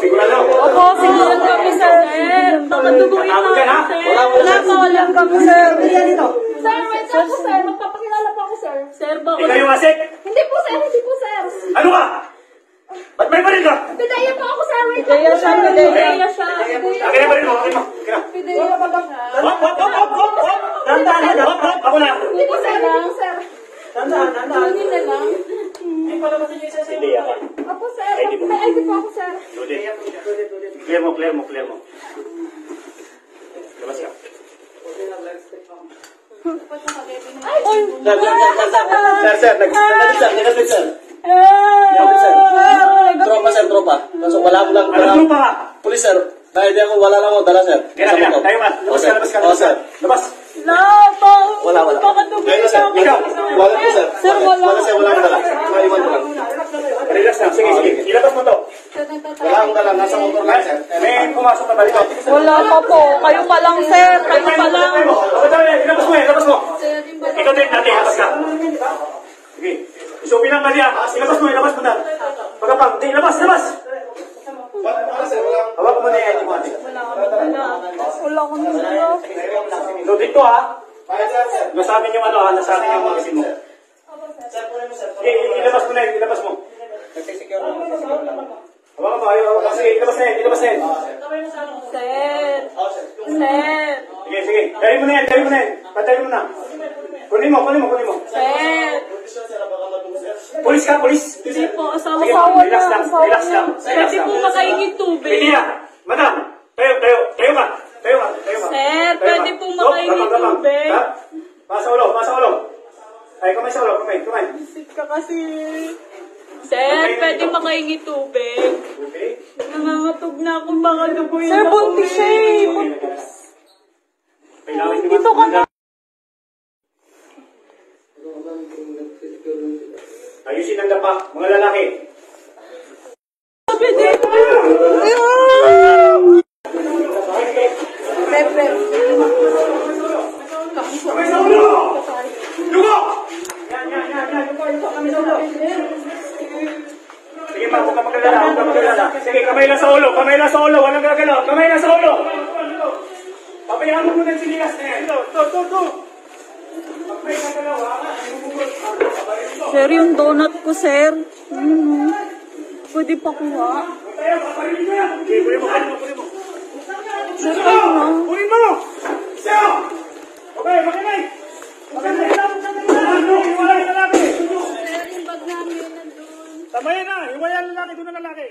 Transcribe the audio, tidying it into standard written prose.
Sigurado. Opo, sigurado kami, sir. Baka duguin natin. Wala kami, sir. Sir, wait lang po, sir. Magpapakilala po ako, sir. Sir, baka... Ikaw yung asik? Hindi po, sir. Hindi po, sir. Ano ka? Ba't may baril ka? Pidaya po ako, sir. Wait lang Pidaya po, siya, sir. pidaya siya. Akin na baril mo, akin mo. Pidaya pa ba? Hop! Tandaan. Ako na. Hindi po, sir. Hindi po, sir. Tandaan. Kunin na lang. Hindi pa naman yung isa sa Hindi ako. Opo, sir. May ID po ako, sir. Clear mo. Labas ka. Ay! Sir. Nag-sir. Tropa. Kaso wala mo lang. Ano pa ka? Pulis, sir. Dahil ako, wala lang mo. Dala, sir. Kaya, tayo ka. Labas ka. Oo, sir. Labas. Wala. Baka duguin Ngayon, sir. natin. Wala po, sir. Sir, wala. Wala mo dala. Maiwan mo lang. Relax lang. Sige. Ilabas mo to. Wala akong dala. Nasa motor lang, sir. May pumasok na balik. Wala pa po. Kayo pa lang, sir. Kayo pa lang. Ilabas mo. Ikaw din, labas ka. Sige. Isupin ang mali ah. Ilabas mo na. Pagkapang, di, labas. Hawak mo na yan, di mo ate. Wala akong dala. So dito ha, nasabi yung nasabi yung mga isin mo. Ilabas mo na yun, ilabas mo. Hawak mo, ayaw. Sige, ilabas na yan. Sir. Sige. Dali mo na yan. Patay mo na. Kunin mo. Sir. Pulis ka. Hindi po, asawa Sige, na. relax lang. Pwede po makaingin tubig. Hindi na. Madam, tayo ka. Sir, pwede po makaingin tubig. Pasa ulo. Ay, kamay sa ulo. Kamay. Visit ka kasi. Sir, pwede makaingin tubig. Okay. Nangangatog na akong baka duguin. Sir, buntis siya eh. Dito ka na. Ayusin ang dapa, mga lalaki. Sabi din. Kamay sa ulo! Dugo! Yan. Kamay sa ulo. Sige pa, huwag ka magalala. Sige, kamay lang sa ulo. Walang gagalaw. Kamay lang sa ulo. Papayaan mo muna yung sinilas na yan. Ito. Kamay lang galaw, ha? Sir, yung donut ko, sir. Pwede pa kuha. Tayo, paparilin mo yan. Okay, kunin mo. Sir, kayo na. Kunin mo! Sa'yo! Okay, makinay! Hiwalay na lalaki! Sir, yung bag namin nandun. Tamayin na! Hiwalay na lalaki, doon na lalaki!